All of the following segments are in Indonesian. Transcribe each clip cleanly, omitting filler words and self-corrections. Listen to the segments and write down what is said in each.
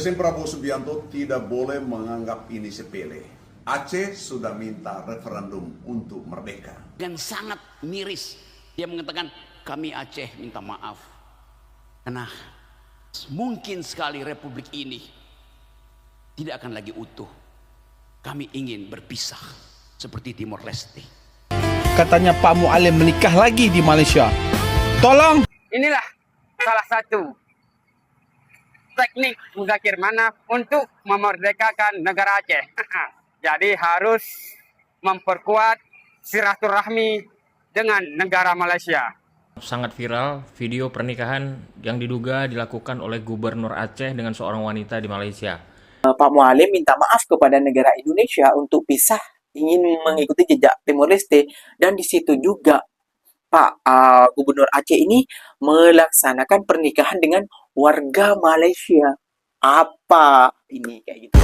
Presiden Prabowo Subianto tidak boleh menganggap ini sepele. Aceh sudah minta referendum untuk merdeka. Dan sangat miris dia mengatakan kami Aceh minta maaf karena mungkin sekali republik ini tidak akan lagi utuh. Kami ingin berpisah seperti Timor Leste. Katanya Pak Mualim menikah lagi di Malaysia. Tolong. Inilah salah satu teknik Muzakir Manaf untuk memerdekakan negara Aceh. Jadi harus memperkuat silaturahmi dengan negara Malaysia. Sangat viral video pernikahan yang diduga dilakukan oleh Gubernur Aceh dengan seorang wanita di Malaysia. Pak Mualim minta maaf kepada negara Indonesia untuk pisah, ingin mengikuti jejak Timor Leste, dan di situ juga Pak Gubernur Aceh ini melaksanakan pernikahan dengan warga Malaysia. Apa ini kayak gitu?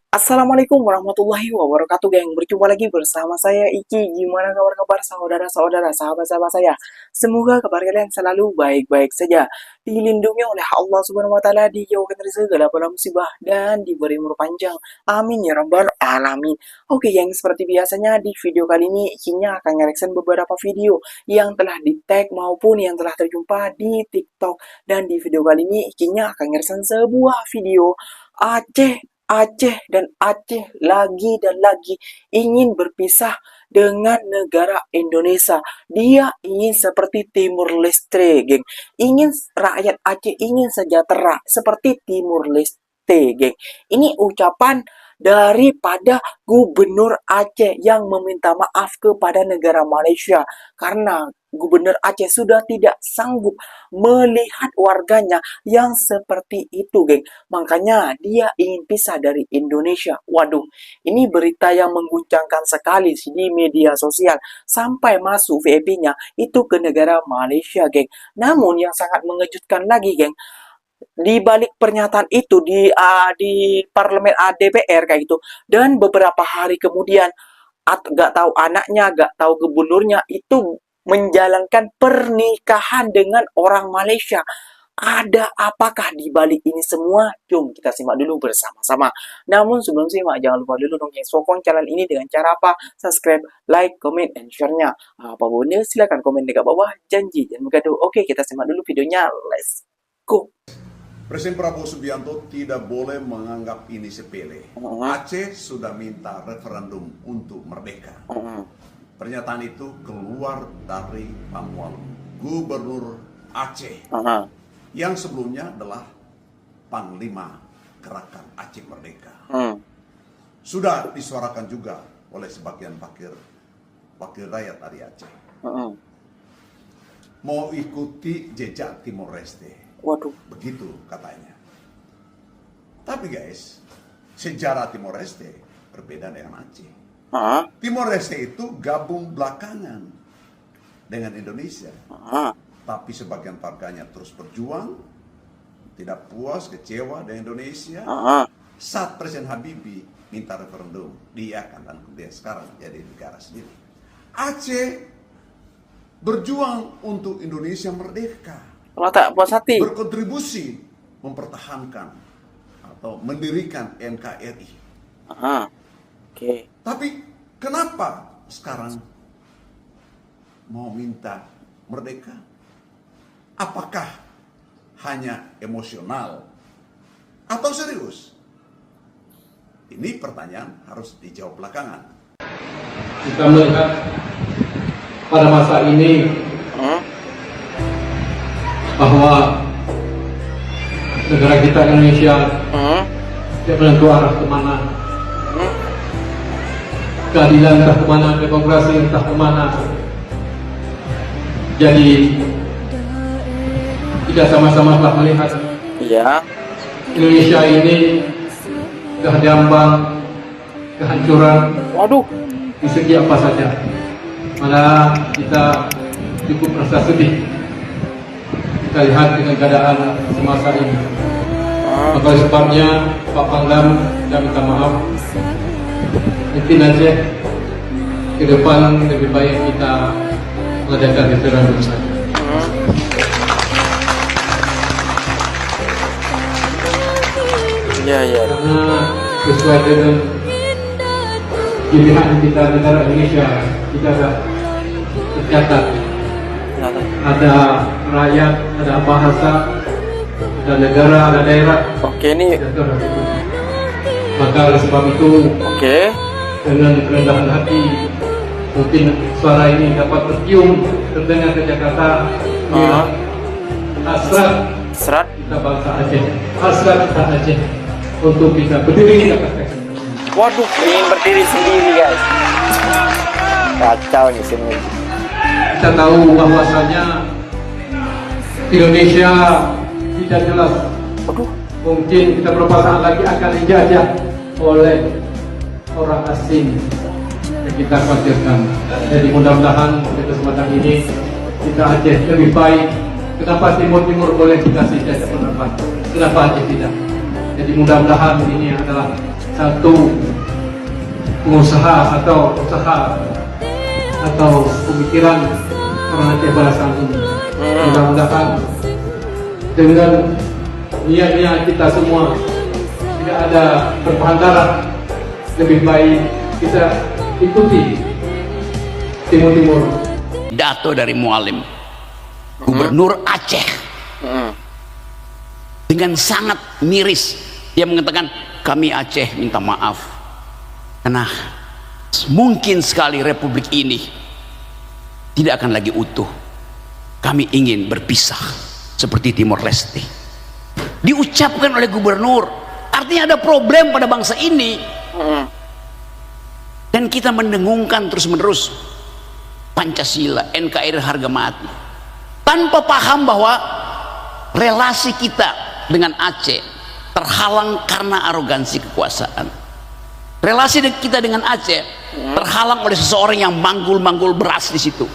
Assalamualaikum warahmatullahi wabarakatuh, geng. Berjumpa lagi bersama saya Iki. Gimana kabar saudara-saudara, sahabat-sahabat saya? Semoga kabar kalian selalu baik-baik saja, dilindungi oleh Allah Subhanahu wa taala, dijauhkan dari segala bala musibah dan diberi umur panjang. Amin ya rabbal alamin. Oke, geng, seperti biasanya di video kali ini Ikinya akan nge-reaction beberapa video yang telah di-tag maupun yang telah terjumpa di TikTok. Dan di video kali ini Ikinya akan nge-reaction sebuah video Aceh dan Aceh lagi dan lagi ingin berpisah dengan negara Indonesia. Dia ingin seperti Timor Leste, geng. Ingin rakyat Aceh ingin sejahtera seperti Timor Leste, geng. Ini ucapan daripada Gubernur Aceh yang meminta maaf kepada negara Malaysia karena Gubernur Aceh sudah tidak sanggup melihat warganya yang seperti itu, geng. Makanya dia ingin pisah dari Indonesia. Waduh, ini berita yang mengguncangkan sekali di media sosial. Sampai masuk VIP-nya itu ke negara Malaysia, geng. Namun yang sangat mengejutkan lagi, geng, di balik pernyataan itu di parlemen DPR kayak gitu, dan beberapa hari kemudian gak tahu anaknya, gak tahu gubernurnya itu menjalankan pernikahan dengan orang Malaysia. Ada apakah di balik ini semua? Jom kita simak dulu bersama-sama. Namun sebelum simak, jangan lupa dulu dong sokong channel ini dengan cara apa? Subscribe, like, comment, and share-nya. Apa boleh silakan komen dekat bawah. Janji jangan bergaduh. Oke, kita simak dulu videonya. Let's go. Presiden Prabowo Subianto tidak boleh menganggap ini sepele. Aceh sudah minta referendum untuk merdeka. Pernyataan itu keluar dari Pak Mualim, Gubernur Aceh, yang sebelumnya adalah Panglima Gerakan Aceh Merdeka. Sudah disuarakan juga oleh sebagian wakil rakyat dari Aceh. Mau ikuti jejak Timor Leste. Waduh. Begitu katanya. Tapi guys, sejarah Timor Leste berbeda dengan Aceh. Timor Leste itu gabung belakangan dengan Indonesia. Tapi sebagian warganya terus berjuang, tidak puas, kecewa dengan Indonesia. Saat Presiden Habibie minta referendum, diiakan, dan kemudian sekarang jadi negara sendiri. Aceh berjuang untuk Indonesia merdeka. Kalau tak puas hati, berkontribusi mempertahankan atau mendirikan NKRI. Oke. Tapi kenapa sekarang mau minta merdeka? Apakah hanya emosional atau serius? Ini pertanyaan harus dijawab belakangan. Kita melihat pada masa ini bahwa negara kita Indonesia tidak menentu arah kemana. Keadilan entah kemana, demokrasi entah kemana. Jadi kita sama-sama telah melihat Indonesia ini kehadiambang, kehancuran. Waduh. Di segi apa saja. Malah kita cukup rasa sedih kita lihat dengan keadaan semasa ini. Maka sebabnya Pak Pangdam saya minta maaf. Mungkin aja ke depan lebih baik kita mengadakan referendum saja. Ya, ya. Karena sesuai dengan pilihan kita negara Indonesia, kita ada tercatat ada rakyat, ada bahasa, ada negara, ada daerah. Oke, ini. Maka oleh sebab itu, Oke. dengan kerendahan hati, mungkin suara ini dapat tercium terdengar ke Jakarta. Hasrat Serat. kita bangsa Aceh, hasrat kita Aceh untuk kita berdiri di atas kaki. Waduh, ingin berdiri sendiri, guys. Kacau nih semua. Kita tahu bahwasanya Indonesia tidak jelas. Waduh. Mungkin kita beberapa saat lagi akan dijajah oleh orang asing yang kita khawatirkan. Jadi mudah-mudahan pada kesempatan ini kita Aceh lebih baik. Kenapa Timur boleh dikasih jajah pendapat? Kenapa Aceh tidak? Jadi mudah-mudahan ini adalah satu pengusaha atau usaha atau pemikiran orang Aceh pada saat ini. Mudah-mudahan dengan niat-niat kita semua tidak ada perpantaran, lebih baik kita ikuti Timur. Pidato dari Mualim, Gubernur Aceh, dengan sangat miris dia mengatakan, kami Aceh minta maaf karena mungkin sekali Republik ini tidak akan lagi utuh. Kami ingin berpisah seperti Timor Leste. Diucapkan oleh gubernur, artinya ada problem pada bangsa ini. Dan kita mendengungkan terus-menerus Pancasila, NKRI harga mati, tanpa paham bahwa relasi kita dengan Aceh terhalang karena arogansi kekuasaan. Relasi kita dengan Aceh terhalang oleh seseorang yang manggul-manggul beras di situ.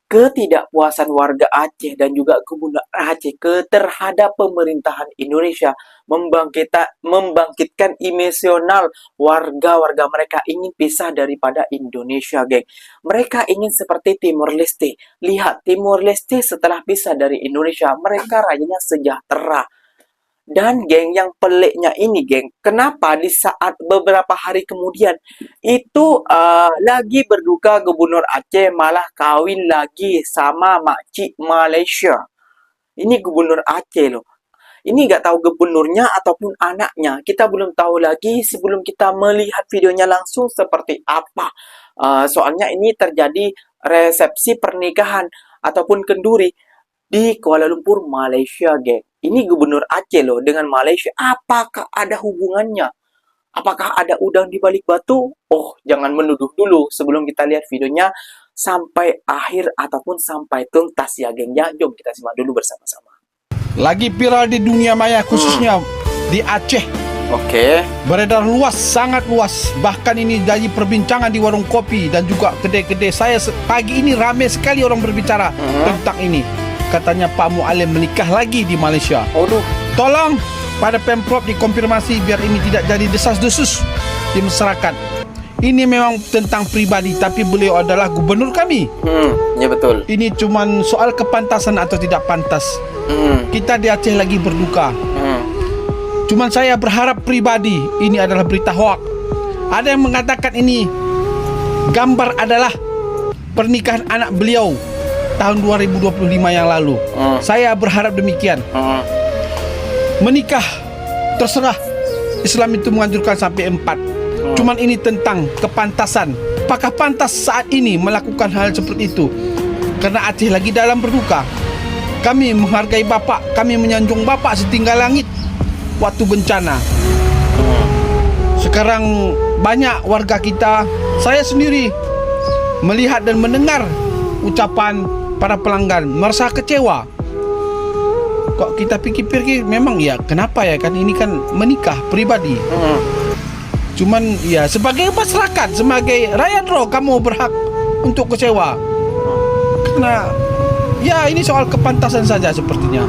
Ketidakpuasan warga Aceh dan juga Gubernur Aceh terhadap pemerintahan Indonesia membangkitkan emosional warga-warga mereka ingin pisah daripada Indonesia, geng. Mereka ingin seperti Timor Leste. Lihat, Timor Leste setelah pisah dari Indonesia, mereka rakyatnya sejahtera. Dan geng, yang peliknya ini, geng, kenapa di saat beberapa hari kemudian itu lagi berduka Gubernur Aceh malah kawin lagi sama makcik Malaysia. Ini Gubernur Aceh loh. Ini nggak tahu gubernurnya ataupun anaknya. Kita belum tahu lagi sebelum kita melihat videonya langsung seperti apa. Soalnya ini terjadi resepsi pernikahan ataupun kenduri di Kuala Lumpur, Malaysia, geng. Ini Gubernur Aceh loh dengan Malaysia. Apakah ada hubungannya? Apakah ada udang di balik batu? Oh, jangan menuduh dulu sebelum kita lihat videonya sampai akhir ataupun sampai tuntas ya, geng. Ya, jom kita simak dulu bersama-sama. Lagi viral di dunia maya, khususnya di Aceh. Oke. Beredar luas, sangat luas. Bahkan ini jadi perbincangan di warung kopi dan juga kedai-kedai. Saya pagi ini ramai sekali orang berbicara tentang ini. Katanya Pak Mualim menikah lagi di Malaysia. Aduh. Tolong pada Pemprov dikonfirmasi biar ini tidak jadi desas-desus di masyarakat. Ini memang tentang pribadi, tapi beliau adalah gubernur kami. Ya betul. Ini cuman soal kepantasan atau tidak pantas. Kita di Aceh lagi berduka. Cuman saya berharap pribadi ini adalah berita hoak. Ada yang mengatakan ini gambar adalah pernikahan anak beliau tahun 2025 yang lalu. Saya berharap demikian. Menikah terserah, Islam itu menganjurkan sampai 4. Cuman ini tentang kepantasan. Apakah pantas saat ini melakukan hal seperti itu? Karena Aceh lagi dalam berduka. Kami menghargai Bapak, kami menyanjung Bapak setinggal langit waktu bencana. Sekarang banyak warga kita, saya sendiri melihat dan mendengar ucapan para pelanggan merasa kecewa. Kok kita pikir-pikir memang ya, kenapa ya, kan ini kan menikah pribadi. Cuman ya sebagai masyarakat, sebagai rakyat roh, kamu berhak untuk kecewa. Karena ya ini soal kepantasan saja sepertinya.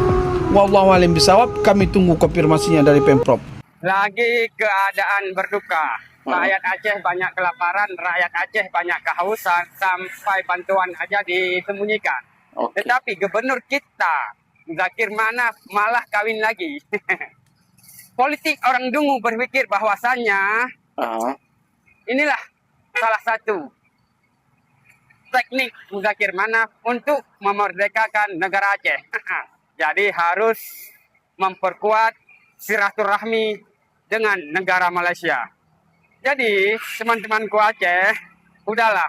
Wallahu a'lam bishawab. Kami tunggu konfirmasinya dari Pemprov. Lagi keadaan berduka. Rakyat Aceh banyak kelaparan, rakyat Aceh banyak kehausan, sampai bantuan aja disembunyikan. Tetapi gubernur kita Muzakir Manaf malah kawin lagi. Politik orang dungu berpikir bahwasannya inilah salah satu teknik Muzakir Manaf untuk memerdekakan negara Aceh. Jadi harus memperkuat silaturahmi dengan negara Malaysia. Jadi teman-temanku Aceh, udahlah,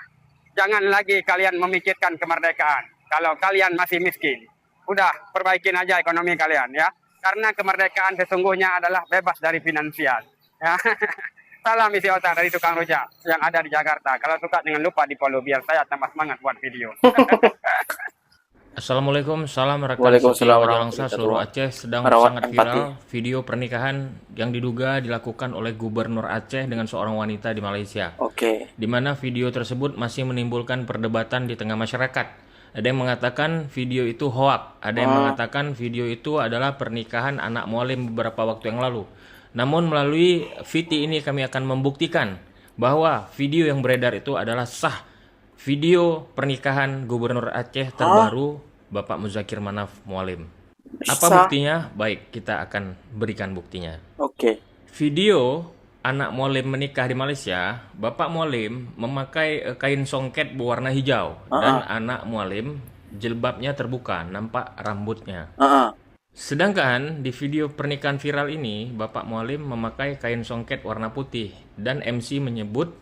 jangan lagi kalian memikirkan kemerdekaan. Kalau kalian masih miskin, udah perbaikin aja ekonomi kalian ya. Karena kemerdekaan sesungguhnya adalah bebas dari finansial. Ya. Salam isi otak dari tukang rujak yang ada di Jakarta. Kalau suka jangan lupa di follow biar saya tambah semangat buat video. Assalamualaikum, salam rekan Waalaikumsalam setia warahmatullahi Wajah seluruh Aceh. Sedang Merawat sangat empati. viral video pernikahan yang diduga dilakukan oleh Gubernur Aceh dengan seorang wanita di Malaysia. Oke. Di mana video tersebut masih menimbulkan perdebatan di tengah masyarakat. Ada yang mengatakan video itu hoak, ada yang mengatakan video itu adalah pernikahan anak mualim beberapa waktu yang lalu. Namun melalui VT ini kami akan membuktikan bahwa video yang beredar itu adalah sah. Video pernikahan Gubernur Aceh terbaru Bapak Muzakir Manaf Mualim. Apa Sah. buktinya? Baik, kita akan berikan buktinya. Oke. Video anak mualim menikah di Malaysia, Bapak mualim memakai kain songket berwarna hijau dan anak mualim jilbabnya terbuka, nampak rambutnya. Sedangkan di video pernikahan viral ini, Bapak mualim memakai kain songket warna putih dan MC menyebut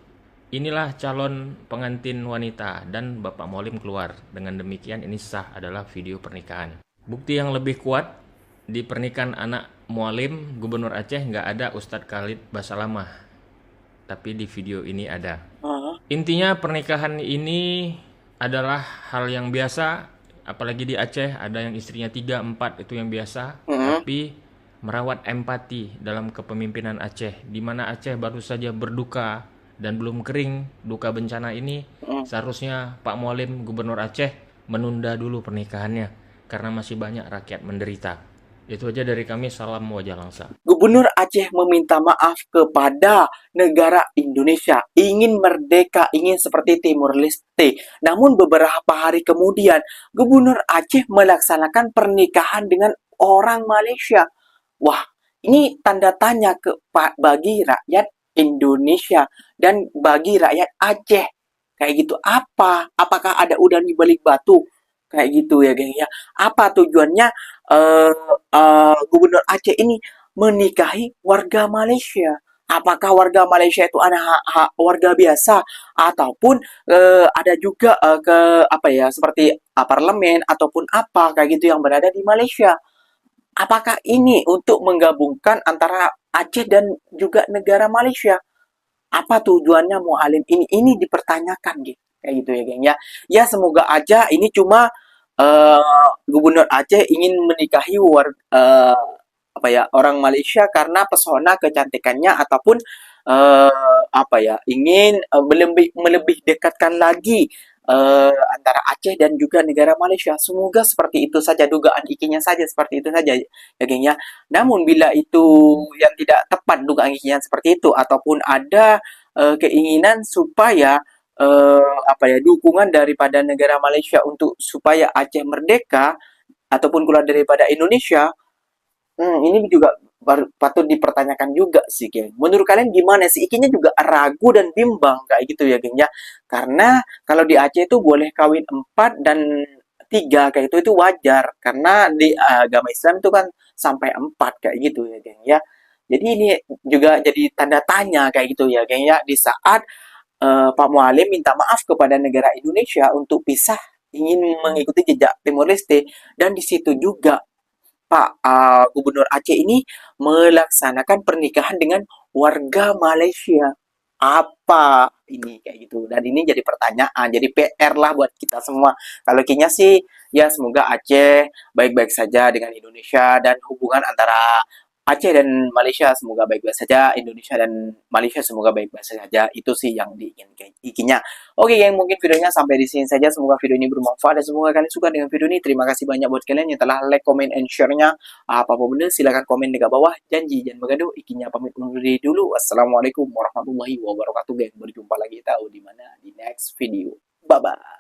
inilah calon pengantin wanita dan Bapak mualim keluar. Dengan demikian ini sah adalah video pernikahan. Bukti yang lebih kuat di pernikahan anak mualim Gubernur Aceh nggak ada Ustadz Khalid Basalamah, tapi di video ini ada. Intinya pernikahan ini adalah hal yang biasa, apalagi di Aceh ada yang istrinya 3, 4 itu yang biasa. Tapi merawat empati dalam kepemimpinan Aceh, di mana Aceh baru saja berduka dan belum kering duka bencana ini. Seharusnya Pak Mualim Gubernur Aceh menunda dulu pernikahannya karena masih banyak rakyat menderita. Itu aja dari kami, salam wajah langsa. Gubernur Aceh meminta maaf kepada negara Indonesia, ingin merdeka, ingin seperti Timur Leste. Namun beberapa hari kemudian, Gubernur Aceh melaksanakan pernikahan dengan orang Malaysia. Wah, ini tanda tanya bagi rakyat Indonesia dan bagi rakyat Aceh. Kayak gitu, apakah ada udang di balik batu? Kayak gitu ya, geng ya. Apa tujuannya Gubernur Aceh ini menikahi warga Malaysia? Apakah warga Malaysia itu anak warga biasa ataupun ada juga seperti parlemen ataupun apa kayak gitu yang berada di Malaysia? Apakah ini untuk menggabungkan antara Aceh dan juga negara Malaysia? Apa tujuannya Mualim ini? Ini dipertanyakan gitu. Kayak gitu ya, geng ya. Ya semoga aja ini cuma Gubernur Aceh ingin menikahi orang Malaysia karena pesona kecantikannya ataupun ingin melebih dekatkan lagi antara Aceh dan juga negara Malaysia. Semoga seperti itu saja, dugaan ikinya saja seperti itu saja ya geng ya. Namun bila itu yang tidak tepat dugaan ikinya seperti itu ataupun ada keinginan supaya dukungan daripada negara Malaysia untuk supaya Aceh merdeka ataupun keluar daripada Indonesia, ini juga patut dipertanyakan juga sih, geng. Menurut kalian gimana sih? Ikinya juga ragu dan bimbang kayak gitu ya, geng ya. Karena kalau di Aceh itu boleh kawin 4 dan 3 kayak itu wajar. Karena di agama Islam itu kan sampai 4 kayak gitu ya, geng ya. Jadi ini juga jadi tanda tanya kayak gitu ya, geng ya. Di saat Pak Mualim minta maaf kepada negara Indonesia untuk pisah, ingin mengikuti jejak Timor Leste, dan di situ juga Pak Gubernur Aceh ini melaksanakan pernikahan dengan warga Malaysia. Apa ini kayak gitu? Dan ini jadi pertanyaan, jadi PR lah buat kita semua. Kalau kayaknya sih, ya semoga Aceh baik-baik saja dengan Indonesia dan hubungan antara Aceh dan Malaysia semoga baik-baik saja, Indonesia dan Malaysia semoga baik-baik saja. Itu sih yang diinginkan ikinya. Oke, yang mungkin videonya sampai di sini saja. Semoga video ini bermanfaat dan semoga kalian suka dengan video ini. Terima kasih banyak buat kalian yang telah like, comment, and share-nya. Apapun benar, silahkan komen di bawah. Janji jangan bergaduh. Ikinya pamit undur diri dulu. Wassalamualaikum warahmatullahi wabarakatuh. Berjumpa lagi tahu di mana di next video. Bye bye.